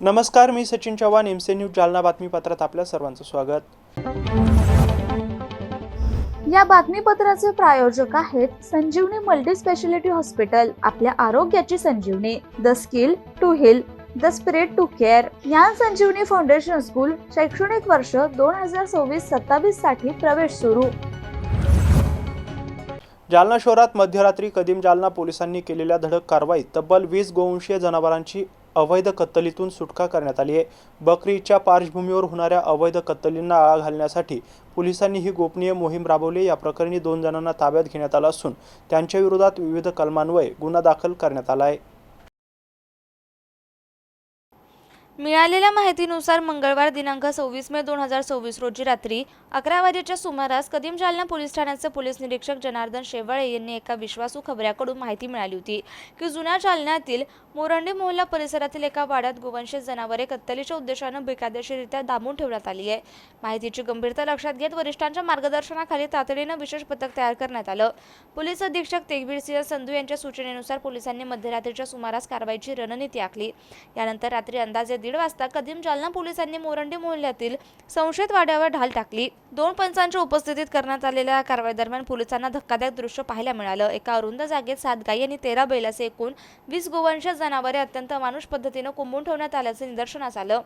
नमस्कार, मी Sachin Chavan, MC news Jalna बातमीपत्रात आपल्या सर्वांचं स्वागत। या बातमीपत्राचे प्रायोजक आहेत संजीवनी मल्टी स्पेशालिटी हॉस्पिटल, आपल्या आरोग्याची संजीवनी, the skill to heal, the spirit to care. Gyan Sanjeevani foundation school शैक्षणिक वर्ष 2026-27 साठी प्रवेश सुरू। जालना शहरात मध्यरात्री कदीम जालना पोलिसांनी केलेल्या धडक कारवाईत तब्बल 20 गोवंशीय जनावरांची अवैध कत्तलीतून सुटका करण्यात आली आहे। बकरी ईदच्या पार्श्वभूमीवर होणाऱ्या अवैध कत्तलींना आळा घालण्यासाठी पोलिसांनी ही गोपनीय मोहीम राबवली। या प्रकरणी 2 जणांना ताब्यात घेण्यात आलं असून त्यांच्या विरोधात विविध कलमान्वये गुन्हा दाखल करण्यात आला आहे। मिळालेल्या माहितीनुसार मंगळवार दिनांक 26 मे 2026 रोजी रात्री 11 वाजेच्या सुमारास कदीम जालना पोलीस ठाण्याचे पोलीस निरीक्षक जनार्दन शेवाळे यांनी एका विश्वासू खबऱ्याकडून माहिती मिळाली होती की जुन्या जालन्यातील मोरंडी मोहल्ला परिसरातील एका वाड्यात गोवंश जनावरे कत्तलीच्या उद्देशानं बेकायदेशीररित्या दाबून ठेवण्यात आली आहे। माहितीची गंभीरता लक्षात घेत वरिष्ठांच्या मार्गदर्शनाखाली तातडीनं विशेष पथक तयार करण्यात आलं। पोलीस अधीक्षक तेगबीर सिंह संधू यांच्या सूचनेनुसार पोलिसांनी मध्यरात्रीच्या सुमारास कारवाईची रणनीती आखली। यानंतर रात्री अंदाजे 1:30 वाजता कदीम जालना पोलिसांनी मोरंडी मोहल्ल्यातील संशयित वाड्यावर ढाल टाकली। 2 पंचांच्या उपस्थितीत करण्यात आलेल्या कारवाई दरम्यान पोलिसांना धक्कादायक दृश्य पाहायला मिळालं। एका अरुंद जागेत 7 गायी आणि 13 बैलाचे एकूण 20 गोवंश जनावरे अत्यंत अमानुष पद्धतीने कोंबून ठेवण्यात आल्याचे निदर्शनास आलं।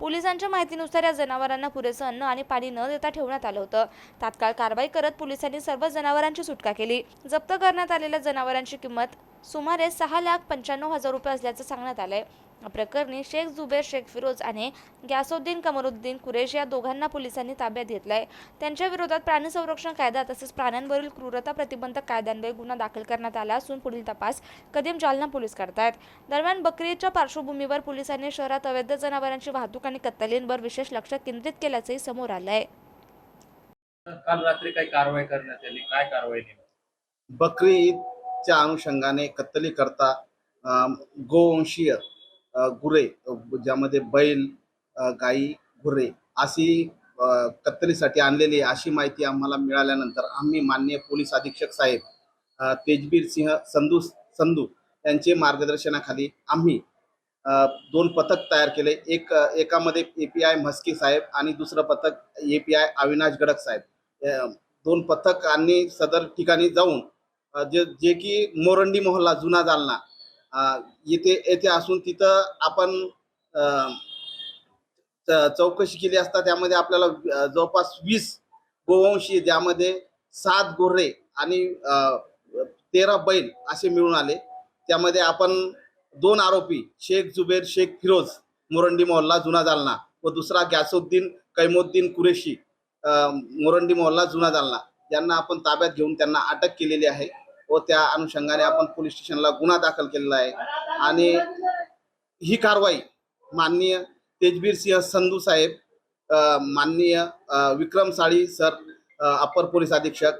पोलिसांच्या माहितीनुसार या जनावरांना पुरेसं अन्न आणि पाणी न देता ठेवण्यात आलं होतं। तात्काळ कारवाई करत पोलिसांनी सर्व जनावरांची सुटका केली। जप्त करण्यात आलेल्या जनावरांची किंमत सुमारे 6,95,000 रुपये असल्याचं सांगण्यात आलंय। या प्रकरणी शेख जुबेर शेख फिरोज आणि ग्यासुद्दीन कमरुद्दीन कुरेश या दोघांना पोलिसांनी ताब्यात घेतलाय। त्यांच्या विरोधात प्राणी संरक्षण कायदा तसेच प्राण्यांवरील क्रूरता प्रतिबंधक कायद्यान्वये गुन्हा दाखल करण्यात आला असून पुढील तपास कदीम जालना पोलीस करतायत। दरम्यान बकरी ईदच्या पार्श्वभूमीवर पोलिसांनी शहरात अवैध जनावरांची वाहतूक आणि कत्तलींवर विशेष लक्ष केंद्रित केल्याचंही समोर आलंय। काल रात्री काही कारवाई करण्यात आली, काय कारवाई केली? बकरी ईदच्या अनुषंगाने कत्तली करता गोवंशीय गुरे, ज्यामध्ये बैल, गाई, गुरे अशी कत्तलीसाठी आणलेली अशी माहिती आम्हाला मिळाल्यानंतर आम्ही माननीय पोलीस अधीक्षक साहेब तेजबीर सिंह संधू यांचे मार्गदर्शनाखाली आम्ही 2 पथक तयार केले। एकामध्ये API म्हस्के साहेब आणि दुसरं पथक API अविनाश गडक साहेब। 2 पथकांनी सदर ठिकाणी जाऊन जे की मोरंडी मोहल्ला जुना जालना येथे असून तिथं आपण चौकशी केली असता त्यामध्ये आपल्याला जवळपास 20 गोवंशी, ज्यामध्ये 7 गोरे आणि 13 बैल असे मिळून आले। त्यामध्ये आपण 2 आरोपी शेख जुबेर शेख फिरोज मोरंडी मोहल्ला जुना जालना व दुसरा ग्यासुद्दीन कैमुद्दीन कुरेशी मोरंडी मोहल्ला जुना जालना यांना आपण ताब्यात घेऊन त्यांना अटक केलेली आहे व त्या अनुषंगाने आपण पोलीस स्टेशनला गुन्हा दाखल केलेला आहे। आणि ही कारवाई माननीय तेजबीर सिंह संधू साहेब, माननीय विक्रम साळी सर अपर पोलीस अधीक्षक,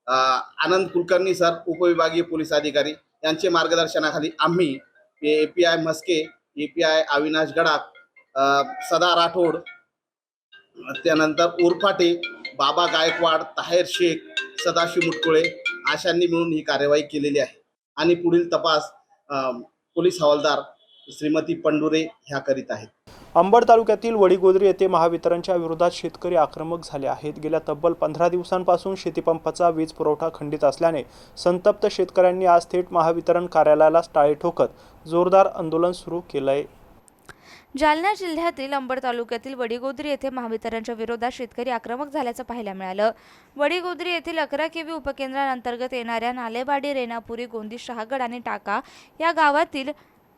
आनंद कुलकर्णी सर उपविभागीय पोलीस अधिकारी यांचे मार्गदर्शनाखाली आम्ही API म्हस्के, API अविनाश गडाख, सदा राठोड, त्यानंतर उरफाटे, बाबा गायकवाड, ताहेर शेख, सदाशिव मुटकुळे अशांनी मिळून ही कार्यवाही केलेली आहे। आणि पुढील तपास पोलीस हवालदार श्रीमती पंडुरे ह्या करीत आहेत। अंबड तालुक्यातील वडीगोद्री येथे महावितरणच्या विरोधात शेतकरी आक्रमक झाले आहेत। गेल्या तब्बल 15 दिवसांपासून शेतीपंपाचा वीज पुरवठा खंडित असल्याने संतप्त शेतकऱ्यांनी आज थेट महावितरण कार्यालयाला टाळे ठोकत जोरदार आंदोलन सुरू केलंय। जालना जिल्ह्यातील अंबड तालुक्यातील वडीगोद्री येथे महावितरणच्या विरोधात शेतकरी आक्रमक झाल्याचं पाहायला मिळालं। वडीगोद्री येथील 11 KV उपकेंद्रांतर्गत येणाऱ्या नालेवाडी, रेणापुरी, गोंदी, शहागड आणि टाका या गावातील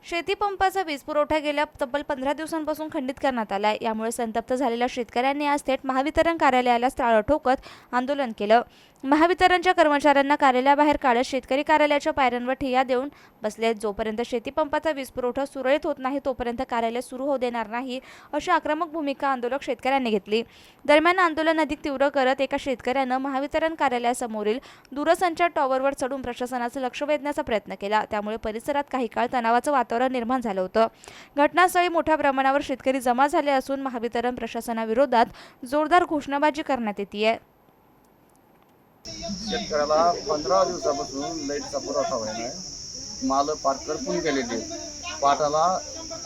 शेतीपंपाचा वीज पुरवठा गेल्या तब्बल 15 दिवसांपासून खंडित करण्यात आला आहे। यामुळे संतप्त झालेल्या शेतकऱ्यांनी आज थेट महावितरण कार्यालयाला टाळे ठोकत आंदोलन केलं। महावितरणच्या कर्मचाऱ्यांना कार्यालयाबाहेर काढत शेतकरी कार्यालयाच्या पायऱ्यांवर ठिय्या देऊन बसले। जोपर्यंत शेतीपंपाचा वीज पुरवठा सुरळीत होत नाही तोपर्यंत कार्यालय सुरू होऊ देणार नाही, अशी आक्रमक भूमिका आंदोलक शेतकऱ्यांनी घेतली। दरम्यान आंदोलन अधिक तीव्र करत एका शेतकऱ्यानं महावितरण कार्यालयासमोरील दूरसंचार टॉवरवर चढून प्रशासनाचं लक्ष वेधण्याचा प्रयत्न केला। त्यामुळे परिसरात काही काळ तणावाचं वातावरण निर्माण झालं होतं। घटनास्थळी मोठ्या प्रमाणावर शेतकरी जमा झाले असून महावितरण प्रशासनाविरोधात जोरदार घोषणाबाजी करण्यात येते। शेतकऱ्याला 15 दिवसापासून लाईटचा पुरवठा व्हायला आहे। माल पार करपून गेलेले, पाटाला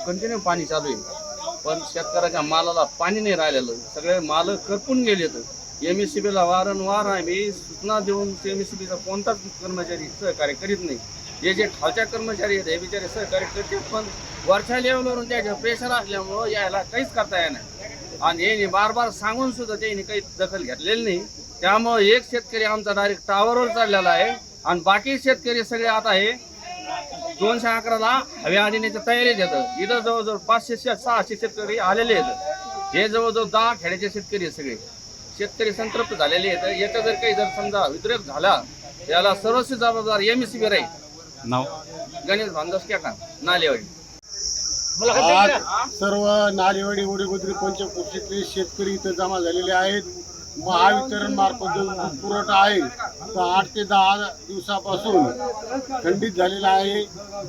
कंटिन्यू पाणी चालू आहे। पण शेतकऱ्याच्या मालाला पाणी नाही राहिलेलं, सगळे माल करपून गेलेत. MSCBला वारंवार आम्ही सूचना देऊन MSCBचा कोणताच कर्मचारी सहकार्य करीत नाही. जे खालच्या कर्मचारी आहेत हे बिचारे सहकार्य करतात, पण वरच्या लेवलवरून त्याच्या प्रेशर असल्यामुळं यायला काहीच करता येणार आणि यांनी बार सांगून सुद्धा त्यांनी काही दखल घेतलेली नाही. त्यामुळं एक शेतकरी आमचा डायरेक्ट टावरवर चढलेला आहे आणि बाकी शेतकरी सगळे आता हे 211ला हवे आणण्याच्या तयारीत येतं. इथं जवळजवळ 500-600 शेतकरी आलेले आहेत. हे जवळजवळ 10 खेड्याचे शेतकरी आहेत. सगळे शेतकरी संतृप्त झालेले आहेत. याचा जर काही समजा विद्रेक झाला याला सर्वस्वी जबाबदार MSCB राहील. नाव गणेश भानदास केका, नालेवाडी. आज सर्व नालेवाडी उडीगुद्री पंचकृषीतले शेतकरी इथं जमा झालेले आहेत. महावितरण मार्फत जो दूध पुरवठा आहे तो 8 ते 10 दिवसापासून खंडित झालेला आहे.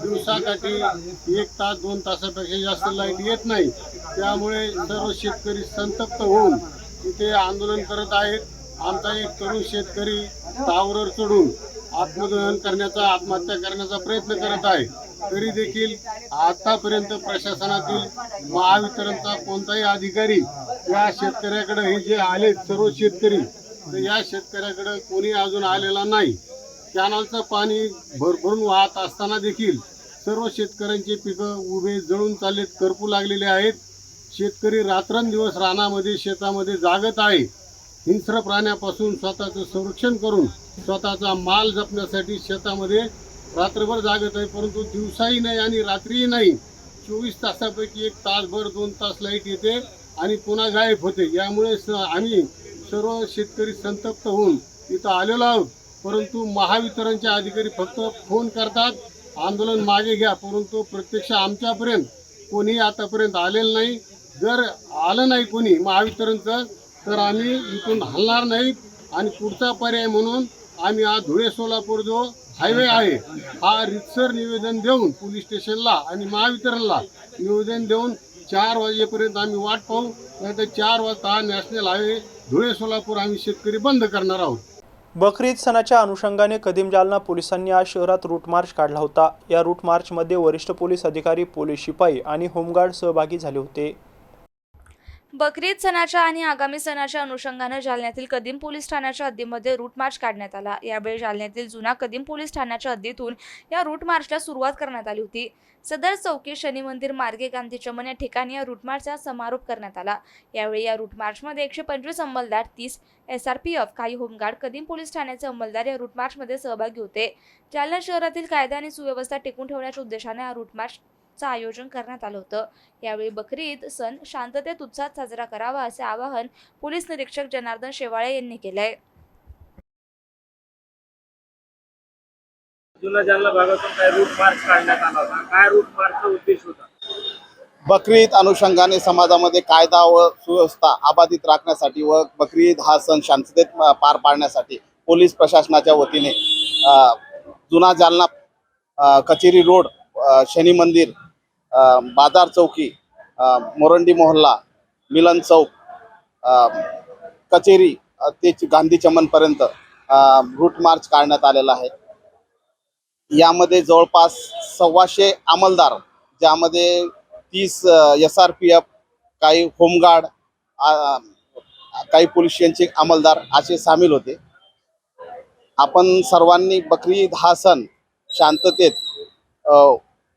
दिवसाकाठी 1 तास 2 तासापेक्षा जास्त लाईट येत नाही. त्यामुळे सर्व शेतकरी संतप्त होऊन इथे आंदोलन करत आहेत. आमचा एक तरुण शेतकरी टावरवर चढून आत्मदहन करण्याचा, आत्महत्या करण्याचा प्रयत्न करत आहे. तरी देखील आतापर्यंत प्रशासनातील महावितरणचा कोणताही अधिकारी या शेतकऱ्याकडे, हे जे आले सर्व शेतकरी, तर या शेतकऱ्याकडे कोणी अजून आलेला नाही. कॅनलचं पाणी भरभरून वाहत असताना देखील सर्व शेतकऱ्यांची पिकं उभे जळून चाललेत, करपू लागलेले आहेत. शेतकरी रात्रंदिवस रानामध्ये, शेतामध्ये जागत आहे. हिंस्र प्राण्यापासून स्वतःचं संरक्षण करून स्वतःचा माल जपण्यासाठी शेतामध्ये रात्रभर जागत आहे. परंतु दिवसाही नाही आणि रात्रीही नाही. 24 तासापैकी 1 तासभर 2 तास लाईट येते आणि पुन्हा गायब होते. यामुळे आम्ही सर्व शेतकरी संतप्त होऊन इथं आलेलो आहोत. परंतु महावितरणचे अधिकारी फक्त फोन करतात, आंदोलन मागे घ्या, परंतु प्रत्यक्ष आमच्यापर्यंत कोणी आतापर्यंत आलेलं नाही. जर आलं नाही कोणी महावितरणचं तर आम्ही इथून हलणार नाहीत. आणि पुढचा पर्याय म्हणून आम्ही हा धुळे सोलापूर जो हायवे आहे हा रितसर निवेदन देऊन पोलीस स्टेशनला आणि महावितरणला निवेदन देऊन 4 वाजेपर्यंत आम्ही वाट पाहू. नाहीतर 4 वाजता नॅशनल हायवे धुळे सोलापूर आम्ही शेतकरी बंद करणार आहोत. बकरी ईद सणाच्या अनुषंगाने कदीम जालना पोलिसांनी आज शहरात रूट मार्च काढला होता. या रूट मार्चमध्ये वरिष्ठ पोलीस अधिकारी, पोलीस शिपाई आणि होमगार्ड सहभागी झाले होते. बकरी ईद सणाच्या आणि आगामी सणाच्या अनुषंगानं जालन्यातील कदीम पोलीस ठाण्याच्या हद्दीमध्ये रूट मार्च काढण्यात आला. यावेळी जालन्यातील जुना कदीम पोलीस ठाण्याच्या हद्दीतून या रूट मार्चला सुरुवात करण्यात आली होती. सदर चौकी, शनी मंदिर मार्गे, गांधी चमन या ठिकाणी या रूट मार्चचा समारोप करण्यात आला. यावेळी या रूट मार्चमध्ये 125 अंमलदार, 30 SRPF, काही होमगार्ड, कदीम पोलीस ठाण्याचे अंमलदार या रूट मार्चमध्ये सहभागी होते. जालना शहरातील कायदा आणि सुव्यवस्था टिकून ठेवण्याच्या उद्देशाने हा रूट मार्चचं आयोजन करण्यात आलं होतं. यावेळी बकरी ईद सण शांततेत उत्साहात साजरा करावा असे आवाहन पोलीस निरीक्षक जनार्दन शेवाळे यांनी केलंय. जुना जालना भागातून काय रूट मार्च काढण्यात आला होता. काय रूट मार्चचा उद्देश होता? बकरी ईद अनुषंगाने समाजामध्ये कायदा व सुव्यवस्था अबाधित राखण्यासाठी व बकरी ईद हा सण शांततेत पार पाडण्यासाठी पोलीस प्रशासनाच्या वतीने जुना जालना कचेरी रोड, शनी मंदिर, बाजार चौकी, मोरंडी मोहल्ला, मिलन चौक, कचेरी ते गांधी चमनपर्यंत रूट मार्च काढण्यात आलेला आहे. यामध्ये जवळपास 125 अंमलदार, ज्यामध्ये 30 SRPF, काही होमगार्ड, काही पोलिसांचे अंमलदार असे सामील होते. आपण सर्वांनी बकरी ईद हा सण शांततेत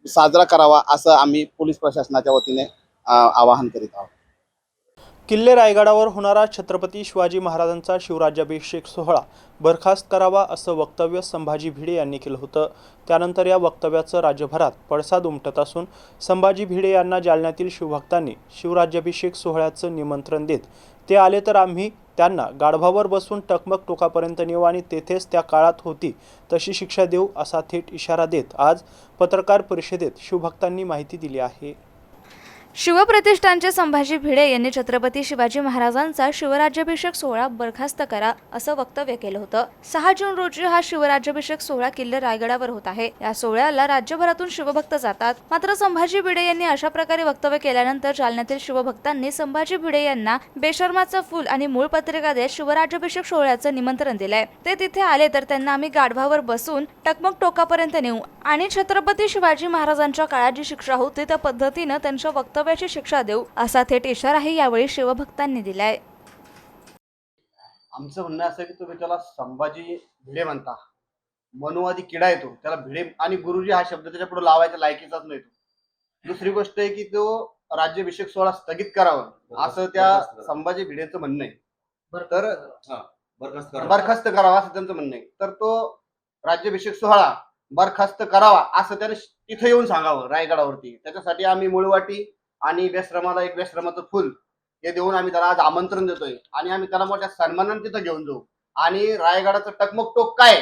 साजरा करावा असं आम्ही पोलीस प्रशासनाच्या वतीने आवाहन करीत आहोत. किल्ले रायगडावर होणारा छत्रपती शिवाजी महाराजांचा शिवराज्याभिषेक सोहळा बरखास्त करावा असं वक्तव्य संभाजी भिडे यांनी केलं होतं. त्यानंतर या वक्तव्याचं राज्यभरात पडसाद उमटत असून संभाजी भिडे यांना जालन्यातील शिवभक्तांनी शिवराज्याभिषेक सोहळ्याचं निमंत्रण देत ते आले तर आम्ही त्यांना गाढवावर बसून टकमक टोकापर्यंत नेऊ आणि तेथेच त्या काळात होती तशी शिक्षा देऊ असा थेट इशारा देत आज पत्रकार परिषदेत शिवभक्तांनी माहिती दिली आहे. शिवप्रतिष्ठानचे संभाजी भिडे यांनी छत्रपती शिवाजी महाराजांचा शिवराज्याभिषेक सोहळा बरखास्त करा असं वक्तव्य केलं होतं. 6 जून रोजी हा शिवराज्याभिषेक सोहळा किल्ले रायगडावर होत आहे. या सोहळ्याला राज्यभरातून शिवभक्त जातात. मात्र संभाजी भिडे यांनी अशा प्रकारे वक्तव्य केल्यानंतर जालन्यातील शिवभक्तांनी संभाजी भिडे यांना बेशर्माचं फूल आणि मूळ पत्रिका देत शिवराज्याभिषेक सोहळ्याचं निमंत्रण दिलंय. ते तिथे आले तर त्यांना आम्ही गाढवावर बसून टकमक टोकापर्यंत नेऊ आणि छत्रपती शिवाजी महाराजांच्या काळात जी शिक्षा होती त्या पद्धतीनं त्यांच्या वक्तव्य कर्तव्याची शिक्षा देऊ असा थेट इशाराही यावेळी शिवभक्तांनी दिलाय. आमचं म्हणणं असं आहे की तुम्ही त्याला संभाजी भिडे म्हणता, मनुवादी किडा येतो त्याला भिडे, आणि गुरुजी हा शब्द त्याच्या पुढे लावायच्या लायकीचाच नाही तो. दुसरी गोष्ट आहे की तो राज्याभिषेक सोहळा स्थगित करावा असं त्या संभाजी भिडेचं म्हणणं आहे. तर बरखास्त करावा असं त्यांचं म्हणणं आहे. तर तो राज्याभिषेक सोहळा बरखास्त करावा असं त्याने तिथे येऊन सांगावं रायगडावरती. त्याच्यासाठी आम्ही मुळवाटी आणि बेश्रमाला एक बेश्रमाचं फुल हे देऊन आम्ही त्याला आज आमंत्रण देतोय आणि आम्ही त्याला मोठ्या सन्मानाने तिथं घेऊन जाऊ आणि रायगडाचं टकमक टोक काय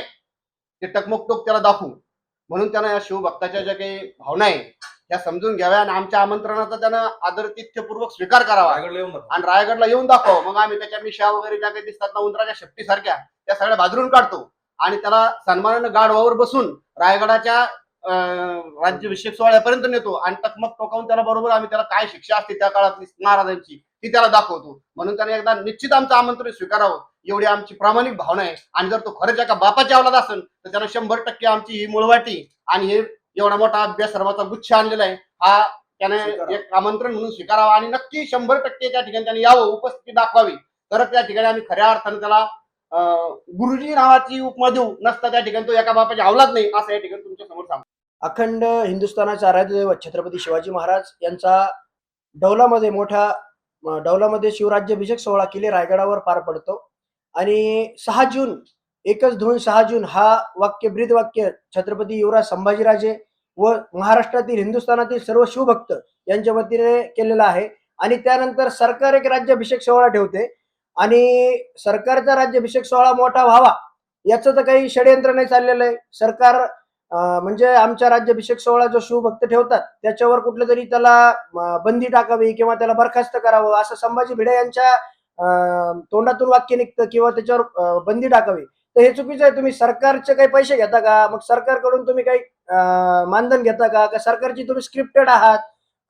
ते टकमक टोक त्याला दाखवू. म्हणून त्यानं या शिवभक्ताच्या ज्या काही भावना आहे त्या समजून घ्याव्या आणि आमच्या आमंत्रणाचा त्यानं आदरातिथ्यपूर्वक स्वीकार करावा आणि रायगडला येऊन दाखवावं. मग आम्ही त्याच्या मिशा वगैरे ज्या काही दिसतात ना उंदराच्या शेपटी सारख्या त्या सगळ्या बाजून काढतो आणि त्याला सन्मानानं गाढवावर बसून रायगडाच्या राज्याभिषेक सोहळ्यापर्यंत नेतो आणि टकमक टोकावून त्याला बरोबर आम्ही त्याला काय शिक्षा असते त्या काळातली महाराजांची ती त्याला दाखवतो. म्हणून त्याने एकदा निश्चित आमचं आमंत्रण स्वीकारावं एवढी आमची प्रामाणिक भावना आहे. आणि जर तो खरंच एका बापाची अवलाद असेल तर त्यानं 100% आमची ही मुळवाटी आणि हे एवढा मोठा अभ्यासक्रमाचा गुच्छ आणलेला आहे हा त्याने एक आमंत्रण म्हणून स्वीकारावा आणि नक्की 100% त्या ठिकाणी त्याने यावं, उपस्थिती दाखवावी. तर त्या ठिकाणी आम्ही खऱ्या अर्थाने त्याला गुरुजी नावाची उपमा देऊ, नसता त्या ठिकाणी तो एका बापाची अवलाद नाही असं या ठिकाणी तुमच्या समोर सांगतो. अखंड हिंदुस्थानाचा आराध्य दैवत छत्रपती शिवाजी महाराज यांचा डौलामध्ये शिवराज्याभिषेक सोहळा किल्ले रायगडावर पार पडतो आणि 6 जून एकच धून 6 जून हा ब्रीद वाक्य छत्रपती युवराज संभाजीराजे व महाराष्ट्रातील हिंदुस्थानातील सर्व शिवभक्त यांच्या वतीने केलेला आहे. आणि त्यानंतर सरकार एक राज्याभिषेक सोहळा ठेवते आणि सरकारचा राज्याभिषेक सोहळा मोठा व्हावा याचं तर काही षडयंत्र नाही चाललेलं आहे. सरकार म्हणजे आमच्या राज्याभिषेक सोहळा जो शिवभक्त ठेवतात त्याच्यावर कुठलं तरी त्याला बंदी टाकावी किंवा त्याला बरखास्त करावं असं संभाजी भिडे यांच्या तोंडातून वाक्य निघतं किंवा त्याच्यावर बंदी टाकावी. तर हे चुकीचं आहे. तुम्ही सरकारचे काही पैसे घेता का? मग सरकारकडून तुम्ही काही मानधन घेता का? सरकारची तुम्ही स्क्रिप्टेड आहात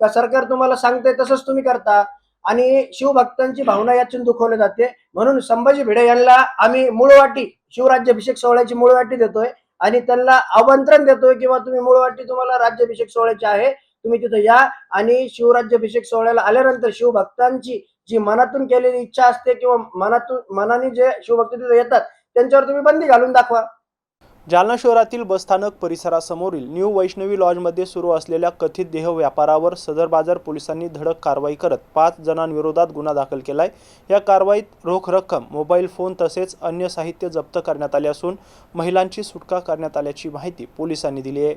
का? सरकार तुम्हाला सांगतंय तसंच तुम्ही करता आणि शिवभक्तांची भावना यातून दुखवली जाते. म्हणून संभाजी भिडे यांना आम्ही मूळवाटी शिवराज्याभिषेक सोहळ्याची मूळवाटी देतोय आणि त्यांना आमंत्रण देतोय किंवा तुम्ही मूळवाटी तुम्हाला राज्याभिषेक सोहळ्याची आहे तुम्ही तिथं या आणि शिवराज्याभिषेक सोहळ्याला आल्यानंतर शिवभक्तांची जी मनातून केलेली इच्छा असते किंवा मनाने जे शिवभक्त तिथे येतात त्यांच्यावर तुम्ही बंदी घालून दाखवा. जालना शहरातील बसस्थानक परिसरासमोरील न्यू वैष्णवी लॉजमध्ये सुरू असलेल्या कथित देह व्यापारावर सदर बाजार पोलिसांनी धडक कारवाई करत 5 जणांविरोधात गुन्हा दाखल केलाय. या कारवाईत रोख रक्कम, मोबाईल फोन तसेच अन्य साहित्य जप्त करण्यात आले असून महिलांची सुटका करण्यात आल्याची माहिती पोलिसांनी दिली आहे.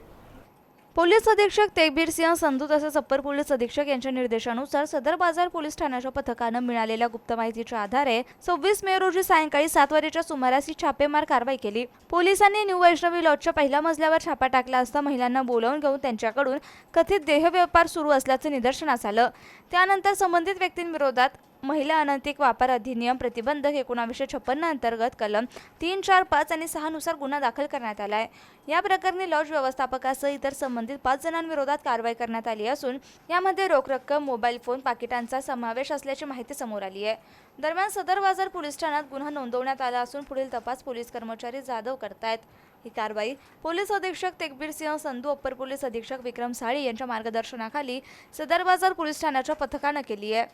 पोलीस अधीक्षक तेगबीर सिंह संधू तसेच अप्पर पोलीस अधीक्षक यांच्या निर्देशानुसार सदर बाजार पोलीस ठाण्याच्या पथकानं मिळालेल्या गुप्त माहितीच्या आधारे 26 मे रोजी सायंकाळी 7 वाजेच्या सुमारास ही छापेमार कारवाई केली. पोलिसांनी न्यू वैष्णवी लॉजच्या पहिल्या मजल्यावर छापा टाकला असता महिलांना बोलावून घेऊन त्यांच्याकडून कथित देह व्यापार सुरू असल्याचं निदर्शनास आलं. त्यानंतर संबंधित व्यक्तींविरोधात महिला अनैतिक व्यापार अधिनियम प्रतिबंधक 1956 अंतर्गत कलम 3, 4, 5 आणि 6 नुसार गुन्हा दाखल करण्यात आला आहे. या प्रकरणी लॉज व्यवस्थापकासह इतर संबंधित 5 जणांविरोधात कारवाई करण्यात आली असून यामध्ये रोख रक्कम, मोबाईल फोन, पाकिटांचा समावेश असल्याची माहिती समोर आली आहे. दरम्यान सदर बाजार पोलीस ठाण्यात गुन्हा नोंदवण्यात आला असून पुढील तपास पोलीस कर्मचारी जाधव करतायत. ही कारवाई पोलीस अधीक्षक तेगबीर सिंह संधू, अप्पर पोलीस अधीक्षक विक्रम साळी यांच्या मार्गदर्शनाखाली सदर बाजार पोलीस ठाण्याच्या पथकानं केली आहे.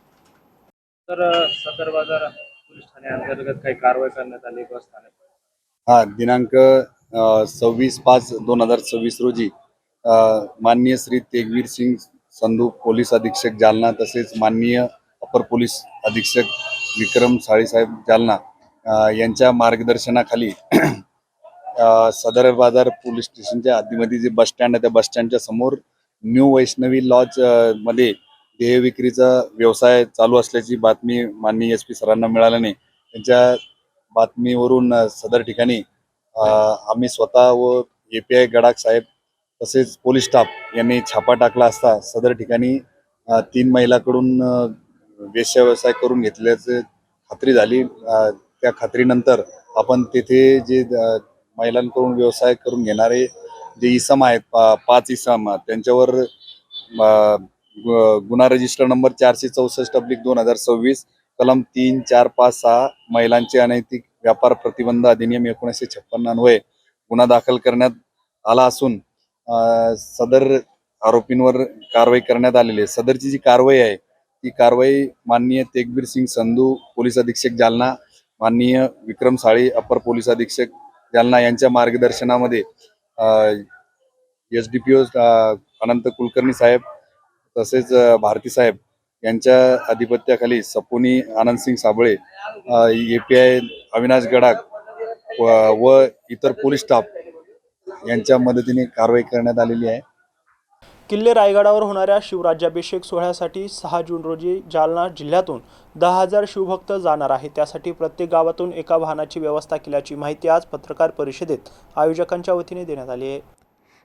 तर सदर बाजार पोलीस ठाण्याअंतर्गत काही कारवाई करण्यात आली बस ठाण्यात. हा दिनांक 26/5/2026 रोजी माननीय श्री तेगवीर सिंग संधू पोलीस अधीक्षक जालना तसेच माननीय अपर पोलीस अधीक्षक विक्रम साळीसाहेब जालना यांच्या मार्गदर्शनाखाली सदर बाजार पोलीस स्टेशनच्या हद्दीमध्ये जे बस स्टँड आहे त्या बस स्टँडच्या समोर न्यू वैष्णवी लॉज मध्ये देह विक्रीचा व्यवसाय चालू असल्याची बातमी माननीय SP सरांना मिळाल्याने त्यांच्या बातमीवरून सदर ठिकाणी आम्ही स्वतः व API गडाख साहेब तसेच पोलीस स्टाफ यांनी छापा टाकला असता सदर ठिकाणी 3 महिलांकडून वेश्या व्यवसाय करून घेतल्याची खात्री झाली. त्या खात्रीनंतर आपण तेथे जे महिलांकडून व्यवसाय करून घेणारे जे इसम आहेत 5 इसम त्यांच्यावर गुन्हा रजिस्टर नंबर 464/2026 कलम 3, 4, 5, 6 महिलांचे अनैतिक व्यापार प्रतिबंध अधिनियम 1956 अन्वये गुन्हा दाखल करण्यात आला असून सदर आरोपींवर कारवाई करण्यात आलेली आहे. सदरची जी कारवाई आहे ती कारवाई माननीय तेगवीर सिंग संधू पोलीस अधीक्षक जालना, माननीय विक्रम साळी अपर पोलीस अधीक्षक जालना यांच्या मार्गदर्शनामध्ये SDPO अनंत कुलकर्णी साहेब तसेच भारती साहेब यांच्या अधिपत्याखाली सपोनी आनंदसिंग साबळे, API अविनाश गडाख व इतर पोलीस स्टाफ यांच्या मदतीने कारवाई करण्यात आलेली आहे. किल्ले रायगडावर होणाऱ्या शिवराज्याभिषेक सोहळ्यासाठी 6 जून रोजी जालना जिल्ह्यातून 10,000 शिवभक्त जाणार आहे. त्यासाठी प्रत्येक गावातून एका वाहनाची व्यवस्था केल्याची माहिती आज पत्रकार परिषदेत आयोजकांच्या वतीने देण्यात आली आहे.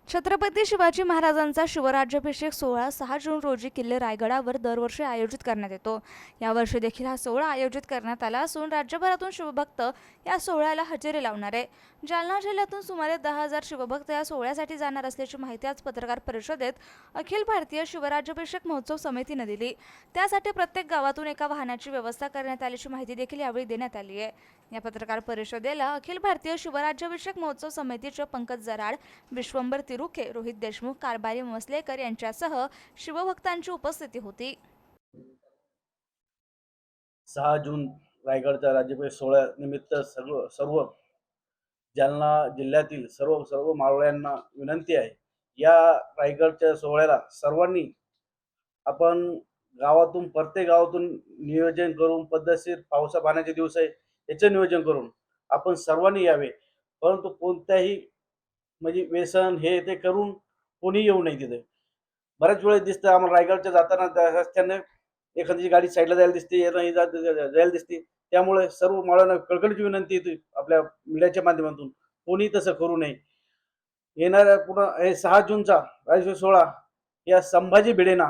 छत्रपती शिवाजी महाराजांचा शिवराज्याभिषेक सोहळा 6 जून रोजी किल्ले रायगडावर दरवर्षी आयोजित करण्यात येतो. यावर्षी देखील हा सोहळा आयोजित करण्यात आला असून राज्यभरातून शिवभक्त या सोहळ्याला हजेरी लावणार आहे. जालना जिल्ह्यातून सुमारे 10,000 शिवभक्त या सोहळ्यासाठी जाणार असल्याची माहिती आज पत्रकार परिषदेत अखिल भारतीय शिवराज्याभिषेक महोत्सव समितीने दिली. त्यासाठी प्रत्येक गावातून एका वाहनाची व्यवस्था करण्यात आल्याची माहिती देखील यावेळी देण्यात आली आहे. या पत्रकार परिषदेला अखिल भारतीय शिवराज्याभिषेक महोत्सव समितीचे पंकज जराड, विश्वंभर तिरुखे, रोहित देशमुख, कारभारी मसलेकर यांच्यासह शिवभक्तांची उपस्थिती होती. 6 जून रायगडच्या राज्याभिषेक सोहळ्यानिमित्त सर्व जालना जिल्ह्यातील सर्व मावळ्यांना विनंती आहे, या रायगडच्या सोहळ्याला सर्वांनी आपण प्रत्येक गावातून नियोजन करून पद्धतशीर पावसा पाण्याचे दिवस आहे याचे नियोजन करून आपण सर्वांनी यावे. परंतु कोणत्याही म्हणजे व्यसन हे ते करून कोणी येऊ नये. तिथे बऱ्याच वेळेस दिसतं आम्हाला रायगडच्या जाताना रस्त्याने एखादी गाडी साईडला जायला दिसते, जायला दिसते. त्यामुळे सर्व मावळ्यांना कळकळीची विनंती येते आपल्या मीडियाच्या माध्यमातून, कोणी तसं करू नये. येणाऱ्या पुन्हा हे 6 जूनचा राज्याभिषेक सोहळा या संभाजी भिडेंना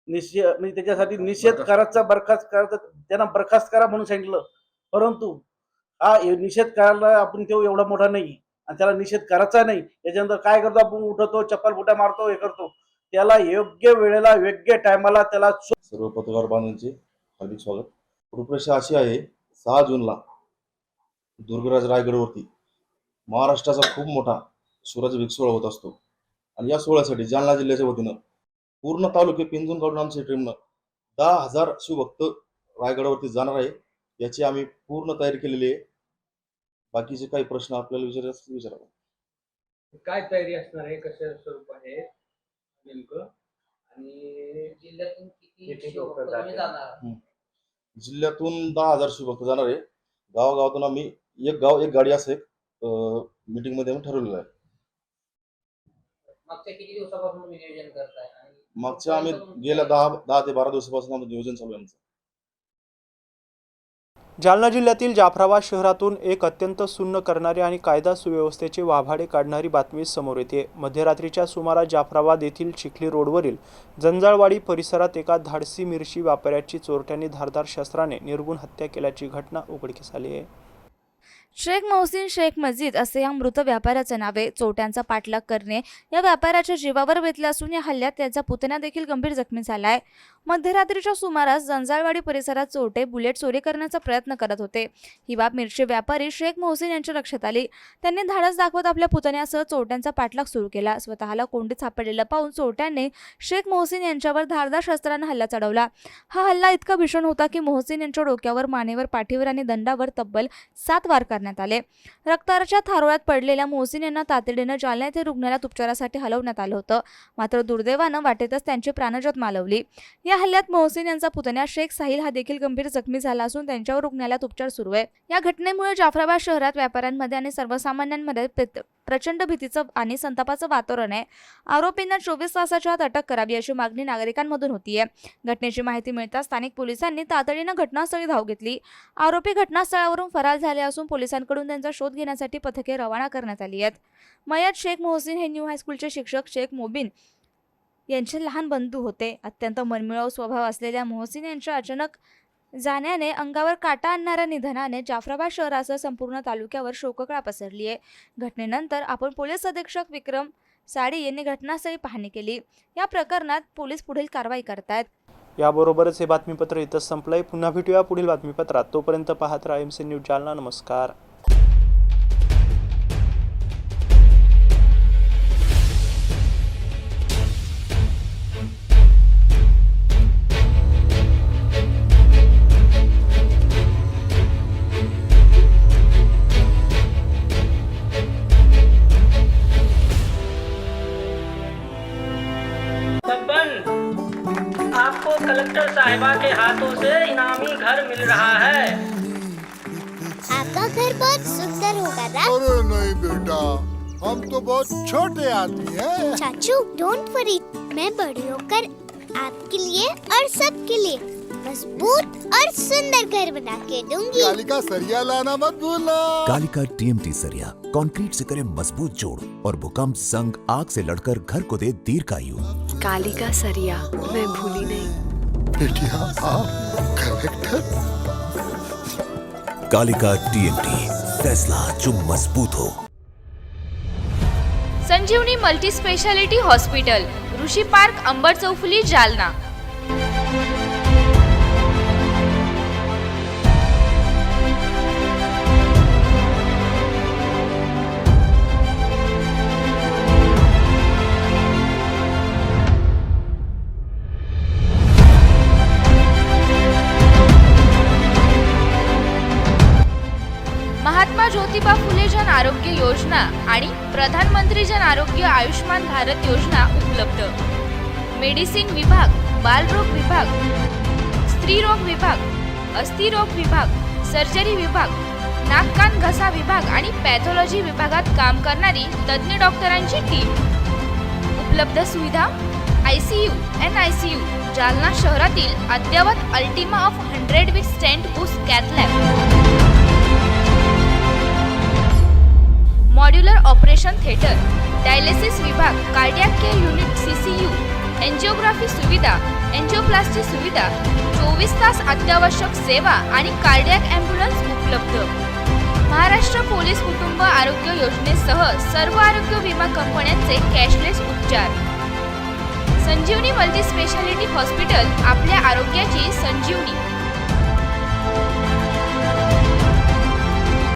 म्हणजे त्याच्यासाठी निषेध करायचा त्यांना बरखास्त करा म्हणून सांगितलं. परंतु हा निषेध करायला आपण तो एवढा मोठा नाही आणि त्याला निषेध करायचा नाही. त्याच्यानंतर काय करतो आपण, उठवतो, चप्पल बुट्या मारतो, हे करतो. त्याला योग्य वेळेला योग्य टायमाला त्याला. सर्व पत्रकार बांधवांचे हार्दिक स्वागत. रूपरेषा अशी आहे, 6 जूनला दुर्गराज रायगडवरती महाराष्ट्राचा खूप मोठा शिवराज्याभिषेक सोहळा होत असतो आणि या सोहळ्यासाठी जालना जिल्ह्याच्या वतीनं पूर्ण तालुके पिंजून काढून आमच्या टीमनं 10,000 शिवभक्त रायगडावरती जाणार आहे. याची आम्ही पूर्ण तयारी केलेली आहे. बाकीचे काही प्रश्न आपल्याला विचारायचे असतील विचारा. काय तयारी असणार आहे, कसं स्वरूप आहे नेमकं, आणि जिल्ह्यातून किती जिल्ह्यातून 10,000 शिवभक्त जाणार आहे. गावागावातून आम्ही एक गाव एक गाडी असं एक मीटिंग मध्ये आम्ही ठरवलेलं आहे. मागच्या किती दिवसापासून नियोजन करताय? मागच्या आम्ही गेल्या 10 ते 12 दिवसापासून आमचं नियोजन चालू आहे आमचं. जालना जिल्ह्यातील जाफराबाद शहरातून एक अत्यंत सुन्न करणारी आणि कायदा सुव्यवस्थेचे वाभाडे काढणारी बातमी समोर येते. मध्यरात्रीच्या सुमारास जाफराबाद येथील चिखली रोडवरील जंजाळवाडी परिसरात एका धाडसी मिरची व्यापाऱ्याची चोरट्यांनी धारदार शस्त्राने निर्घृण हत्या केल्याची घटना उघडकीस आली आहे. शेख मोहसिन शेख मजीद असे या मृत व्यापाऱ्याचे नावे. चोरट्यांचा पाठलाग करणे या व्यापाऱ्याच्या जीवावर बेतले असून या हल्ल्यात त्याचा पुतण्या देखील गंभीर जखमी झालाय. मध्यरात्रीच्या सुमारास जंजाळवाडी परिसरात चोरटे बुलेट चोरी करण्याचा प्रयत्न करत होते. ही बाब मिरची व्यापारी शेख मोहसिन यांच्या लक्षात आली. त्यांनी धाडस दाखवत आपल्या पुतण्यासह चोरट्यांचा पाठलाग सुरू केला. स्वतःला कोंडीत सापडलेला पाहून चोरट्यांनी शेख मोहसिन यांच्यावर धारदार शस्त्राने हल्ला चढवला. हा हल्ला इतका भीषण होता की मोहसिन यांच्या डोक्यावर, मानेवर, पाठीवर आणि दंडावर तब्बल 7 वार करण्यात आले. रक्ताच्या थारोळ्यात पडलेल्या मोहसिन यांना तातडीने जालना येथे रुग्णालयात उपचारासाठी हलवण्यात आलं होतं. मात्र दुर्दैवानं वाटेतच त्यांची प्राणज्योत मालवली. या हल्ल्यात मोहसिन यांचा पुतण्या शेख साहिल हा देखील गंभीर जखमी झाला असून त्यांच्यावर रुग्णालयात उपचार सुरू आहे. या घटनेमुळे जाफराबाद शहरात व्यापाऱ्यांमध्ये आणि सर्वसामान्यांमध्ये प्रचंड भीतीचं आणि संतापाचं वातावरण आहे. आरोपींना 24 तासाच्या आत अटक करावी अशी मागणी नागरिकांमधून होतीये. घटनेची माहिती मिळताच स्थानिक पोलिसांनी तातडीनं घटनास्थळी धाव घेतली. आरोपी घटनास्थळावरून फरार झाले असून पोलिसांकडून त्यांचा शोध घेण्यासाठी पथके रवाना करण्यात आली आहेत. मयत शेख मोहसिन हे न्यू हायस्कूलचे शिक्षक शेख मोबिन यांचे लहान बंधू होते. अत्यंत मनमिळाऊ स्वभाव असलेल्या मोहसिन यांच्या अचानक जाण्याने, अंगावर काटा आणणाऱ्या निधनाने जाफराबाद शहरासह संपूर्ण तालुक्यावर शोककळा पसरली आहे. घटनेनंतर आपण पोलीस अधीक्षक विक्रम साळी यांनी घटनास्थळी पाहणी केली. या प्रकरणात पोलीस पुढील कारवाई करतायत. याबरोबरच हे बातमीपत्र इथं संपलंय. पुन्हा भेटूया पुढील बातमीपत्रात. तोपर्यंत पाहत राहा MC न्यूज जालना. नमस्कार. आपका घर बहुत सुंदर होगा ना? अरे नहीं बेटा, हम तो बहुत छोटे आदमी हैं। चाचू डोंट वरी, मैं बड़ी होकर आपके लिए और सबके लिए मजबूत और सुंदर घर बना के दूंगी। कालिका सरिया लाना मत भूलना। कालिका TMT सरिया कंक्रीट से करे मजबूत जोड़ और भूकंप, संग, आग से लड़कर घर को दे दीर्घायु। कालिका सरिया मैं भूली नहीं। बेटिया आप करेक्टर। कालिका TMT, फैसला जो मजबूत हो। संजीवनी मल्टी स्पेशालिटी हॉस्पिटल, ऋषी पार्क, अंबर चौफुली, जालना। महात्मा ज्योतिबा फुले जन आरोग्य योजना आणि प्रधानमंत्री जन आरोग्य आयुष्मान भारत योजना उपलब्ध। मेडिसिन विभाग, बालरोग विभाग, स्त्रीरोग विभाग, अस्थिरोग विभाग, सर्जरी विभाग, नाक कान घसा विभाग आणि पॅथॉलॉजी विभागात काम करणारी तज्ञ डॉक्टरांची टीम। उपलब्ध सुविधा ICU, NICU, जालना शहरातील अद्ययावत Ultima of 100 with stent boost cath lab. Modular operation theatre, dialysis विभाग, cardiac care unit CCU, angiography सुविधा, एंजिओप्लास्टी सुविधा, 24 तास अत्यावश्यक सेवा आणि कार्डियक ॲम्ब्युलन्स उपलब्ध। महाराष्ट्र पोलीस कुटुंब आरोग्य योजनेसह सर्व आरोग्य विमा कंपन्यांचे कॅशलेस उपचार। संजीवनी मल्टी स्पेशालिटी हॉस्पिटल, आपल्या आरोग्याची संजीवनी।